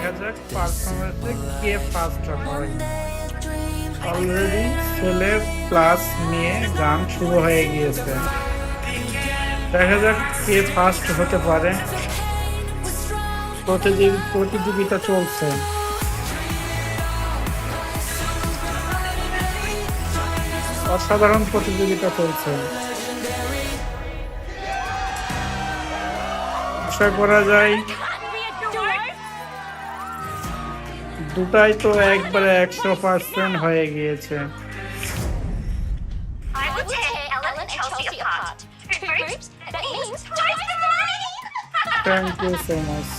দেখা যাক পারফরমেন্সে কে ফার্স্ট হয়। অলরেডি ছেলে প্লাস নিয়ে গান শুরু হয়ে গিয়েছে, দেখা যাক কে ফার্স্ট হতে পারে। প্রতিযোগিতা চলছে। অসাধারণ প্রতিযোগিতা চলছে। আশা করা যায় দুটাই তো একবারে 100% হয়ে গিয়েছে। Thank you so much.